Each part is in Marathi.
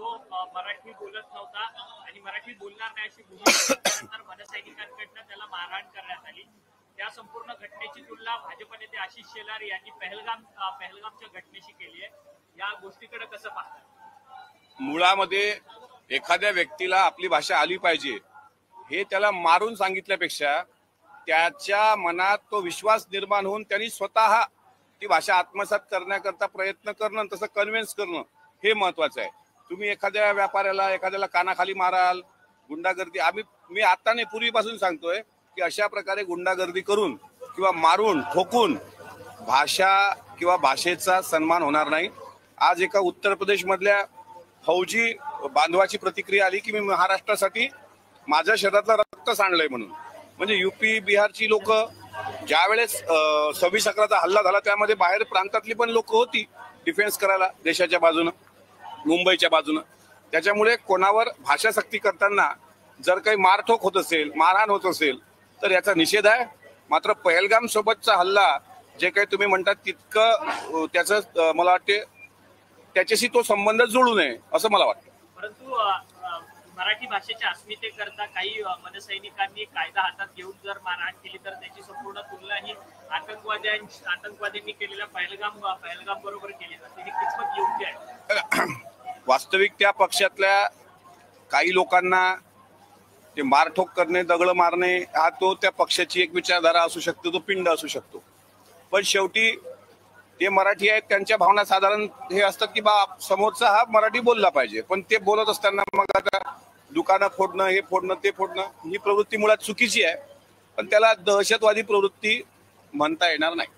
तो मराठी बोलत नव्हता आणि मराठी बोलणार नाही अशी भूमिका घेतल्यानंतर मनसैनिकांकडनं त्याला मारहाण करण्यात आली। त्या संपूर्ण घटनेची तुलना भाजप नेते आशिष शेलार यांनी पहलगामच्या घटनेशी केली आहे। या गोष्टीकडे कसं पाहतात? मुळामध्ये एखाद्या व्यक्तीला आपली भाषा आली पाहिजे हे त्याला मारून सांगितल्यापेक्षा त्याच्या मनात तो विश्वास निर्माण होऊन त्यांनी स्वतः ती भाषा आत्मसात करण्याकरता प्रयत्न करणं, तसं कन्व्हिन्स करणं हे महत्वाचं आहे। तुम्ही एखाद्या व्यापाऱ्याला एखाद्याला कानाखाली माराल, गुंडागर्दी, मी आता नाही पूर्वीपासून सांगतोय की अशा प्रकारे गुंडागर्दी करून किंवा मारून ठोकून भाषा किंवा भाषेचा सन्मान होणार नाही। आज एका उत्तर प्रदेश मधल्या फौजी बांधवाची प्रतिक्रिया आली की मी महाराष्ट्रासाठी माझ्या शरीरातलं रक्त सांडलंय म्हणून। म्हणजे युपी बिहारची लोक ज्या वेळेस 26/11चा हल्ला झाला त्यामध्ये बाहेर प्रांतातली पण लोक होती डिफेन्स करायला देशाच्या बाजूनं, मुंबईच्या बाजूनं। त्याच्यामुळे कोणावर भाषा सक्ती करताना जर काही मारठोक होत असेल, मारहाण होत असेल तर याचा निषेध आहे। मात्र पहलगाम सोबतचा हल्ला जे काही तुम्ही म्हणतात तितकं त्याचं मला वाटते त्याच्याशी तो संबंध जोडू नये असं मला वाटतं। परंतु मराठी भाषेच्या अस्मितेकरता काही मनसैनिकांनी कायदा हातात घेऊन जर मारहाण केली तर त्याची संपूर्ण तुलना ही आतंकवाद्यांनी केलेल्या पहलगाम बरोबर केली जाते। ही कितपत योग्य आहे? वास्तविक त्या पक्षातल्या काही लोकांना ते मारठोक करणे, दगड मारणे हा तो त्या पक्षाची एक विचारधारा असू शकतो, तो पिंड असू शकतो। पण शेवटी ते मराठी आहेत, त्यांच्या भावना साधारण हे असतात की बा समोरचा हा मराठी बोलला पाहिजे। पण ते बोलत असताना मग आता दुकानं फोडणं, हे फोडणं, ते फोडणं ही प्रवृत्ती मुळात चुकीची आहे। पण त्याला दहशतवादी प्रवृत्ती म्हणता येणार नाही।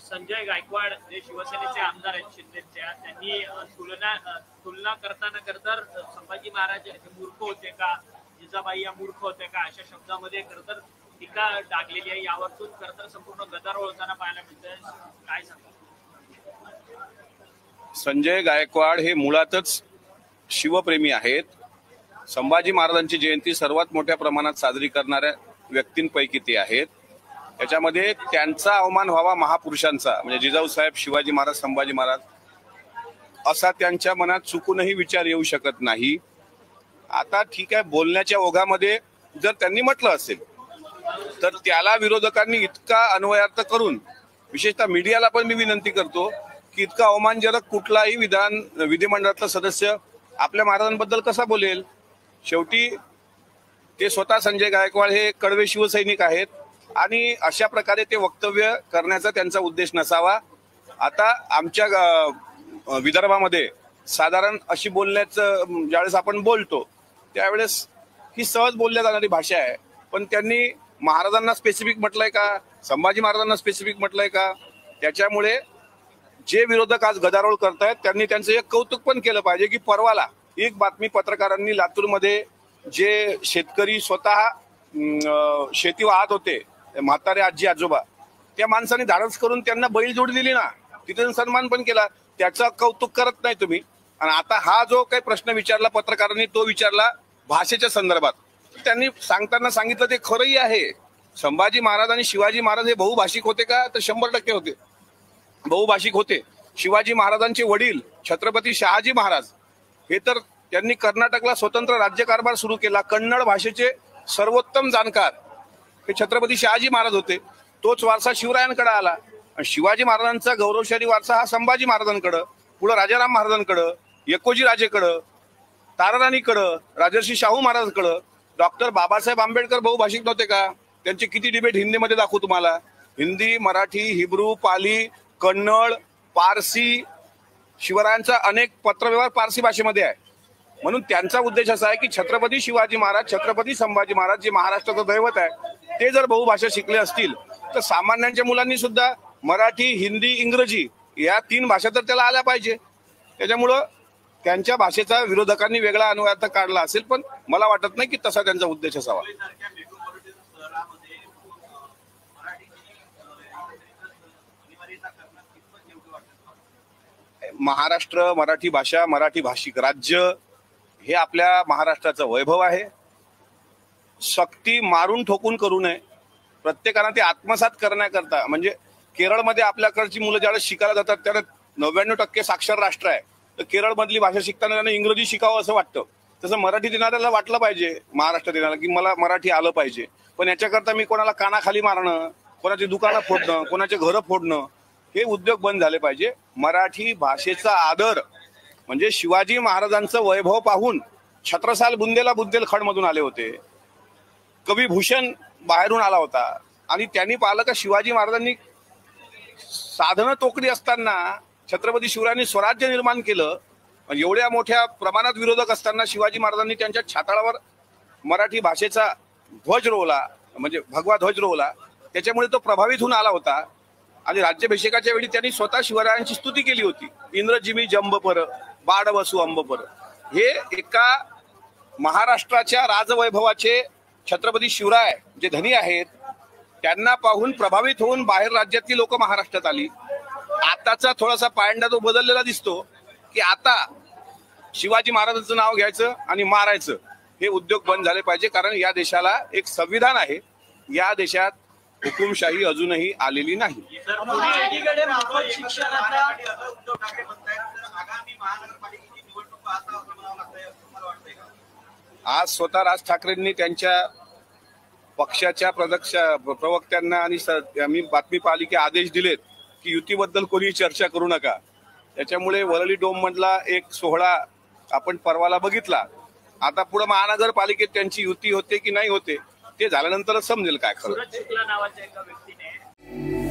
संजय गायकवाड जे शिवसेनेचे आमदार आहेत शिंदेच्या, त्यांनी तुलना करताना संभाजी महाराज मूर्ख होते का, जिजाबाई या मूर्ख होते का अशा शब्दामध्ये खरतर टीका टाकलेली आहे। यावरून खरतर संपूर्ण गदारोळ होताना पाहायला मिळतंय, काय सांगता? संजय गायकवाड हे मुळातच शिवप्रेमी आहेत। संभाजी महाराजांची जयंती सर्वात मोठ्या प्रमाणात साजरी करणाऱ्या व्यक्तींपैकी ते आहेत। त्याच्यामध्ये त्यांचा अवमान व्हावा महापुरुषांचा, म्हणजे जिजाऊ साहेब, शिवाजी महाराज, संभाजी महाराज असा त्यांच्या मनात चुकूनही विचार येऊ शकत नाही। आता ठीक आहे, बोलण्याच्या ओघामध्ये जर त्यांनी म्हटलं असेल तर त्याला विरोधकांनी इतका अन्वयार्थ करून, विशेषतः मीडियाला पण मी विनंती करतो की इतका अवमानजनक कुठलाही विधिमंडळातला सदस्य आपल्या महाराजांबद्दल कसा बोलेल? शेवटी ते स्वतः संजय गायकवाड हे कडवे शिवसैनिक आहेत आणि अशा प्रकारे ते वक्तव्य करण्याचा त्यांचा उद्देश नसावा। आता आमच्या विदर्भामध्ये साधारण अशी बोलण्याचं ज्यावेळेस आपण बोलतो त्यावेळेस ही सहज बोलल्या जाणारी भाषा आहे। पण त्यांनी महाराजांना स्पेसिफिक म्हटलंय का, संभाजी महाराजांना स्पेसिफिक म्हटलंय का? त्याच्यामुळे जे विरोधक आज गदारोळ करतायत त्यांनी त्यांचं एक कौतुक पण केलं पाहिजे की परवाला एक बातमी पत्रकारांनी लातूरमध्ये जे शेतकरी स्वतः शेती वाहत होते, म्हातारे आजी आजोबा, त्या माणसाने धाडस करून त्यांना बैल जोड दिली ना, तिथे सन्मान पण केला, त्याचं कौतुक करत नाही तुम्ही। आणि आता हा जो काही प्रश्न विचारला पत्रकारांनी तो विचारला भाषेच्या संदर्भात, त्यांनी सांगताना सांगितलं ते खरंही आहे। संभाजी महाराज आणि शिवाजी महाराज हे बहुभाषिक होते का? तर 100% होते, बहुभाषिक होते। शिवाजी महाराजांचे वडील छत्रपती शहाजी महाराज हे तर त्यांनी कर्नाटकला स्वतंत्र राज्यकारभार सुरू केला। कन्नड भाषेचे सर्वोत्तम जाणकार हे छत्रपती शहाजी महाराज होते। तोच वारसा शिवरायांकडे आला आणि शिवाजी महाराजांचा गौरवशाली वारसा हा संभाजी महाराजांकडं, पुढे राजाराम महाराजांकडं, यकोजी राजेकडं, ताराराणीकडं, राजर्षी शाहू महाराजांकडं। डॉक्टर बाबासाहेब आंबेडकर बहुभाषिक नव्हते का? त्यांचे किती डिबेट हिंदीमध्ये दाखवू तुम्हाला। हिंदी, मराठी, हिब्रू, पाली, कन्नड, पारसी, शिवरायांचा अनेक पत्रव्यवहार पारसी भाषेमध्ये आहे। म्हणून त्यांचा उद्देश असा आहे की छत्रपती शिवाजी महाराज, छत्रपती संभाजी महाराज जे महाराष्ट्राचं दैवत आहे ते जर बहुभाषा शिकले असतील तर सामान्यांच्या मुलांनी सुद्धा मराठी, हिंदी, इंग्रजी या 3 भाषा तर त्याला आल्या पाहिजे। त्याच्यामुळं त्यांच्या भाषेचा विरोधकांनी वेगळा अनुवाद काढला असेल, पण मला वाटत नाही की तसा त्यांचा उद्देश असावा। महाराष्ट्र, मराठी भाषा, मराठी भाषिक राज्य हे आपल्या महाराष्ट्राचं वैभव आहे। सक्ती मारून ठोकून करू नये, प्रत्येकाने ते आत्मसात करण्याकरता, म्हणजे केरळमध्ये आपल्याकडची मुलं ज्यावेळेस शिकायला जातात त्यावेळेस 99% साक्षर राष्ट्र आहे, तर केरळमधली भाषा शिकताना त्यांना इंग्रजी शिकावं असं वाटतं. तसं मराठी देणाऱ्याला वाटलं पाहिजे, महाराष्ट्र देणाऱ्याला, की मला मराठी आलं पाहिजे. पण याच्याकरता मी कोणाला कानाखाली मारणं, कोणाची दुकानं फोडणं, कोणाचे घरं फोडणं, हे उद्योग बंद झाले पाहिजे. मराठी भाषेचा आदर म्हणजे शिवाजी महाराजांचं वैभव पाहून छत्रसाल बुंदेलखंडमधून आले होते. कवी भूषण बाहेरून आला होता आणि त्यांनी पाहिलं का शिवाजी महाराजांनी साधनं तोकडी असताना छत्रपती शिवरायांनी स्वराज्य निर्माण केलं. एवढ्या मोठ्या प्रमाणात विरोधक असताना शिवाजी महाराजांनी त्यांच्या छाताळावर मराठी भाषेचा ध्वज रोवला, म्हणजे भगवा ध्वज रोवला. त्याच्यामुळे तो प्रभावित होऊन आला होता आणि राज्याभिषेकाच्या वेळी त्यांनी स्वतः शिवरायांची स्तुती केली होती. इंद्रजिमी जंबपर बाड वसू अंबपर. हे एका महाराष्ट्राच्या राजवैभवाचे छत्रपती शिवराय जे धनी आहेत त्यांना पाहून प्रभावित होऊन बाहेर राज्यातली लोक महाराष्ट्रात आली. आताचा थोडासा पायंडा तो बदललेला दिसतो की आता शिवाजी महाराजांचं नाव घ्यायचं आणि मारायचं हे उद्योग बंद झाले पाहिजे. कारण या देशाला एक संविधान आहे. या देशात हुकुमशाही अजूनही आलेली नाही. एकीकडे मोफत शिक्षणाचा आज स्वतः राज ठाकरेंनी त्यांच्या पक्षाच्या प्रवक्त्यांना आणि आम्ही बातमी पाहिली की आदेश दिलेत की युतीबद्दल कोणी चर्चा करू नका. त्याच्यामुळे वरळी डोम मधला एक सोहळा आपण परवाला बघितला. आता पुढे महानगरपालिकेत त्यांची युती होते की नाही होते ते झाल्यानंतरच समजेल काय खरं. सूरज शुक्ला नावाच्या एका व्यक्तीने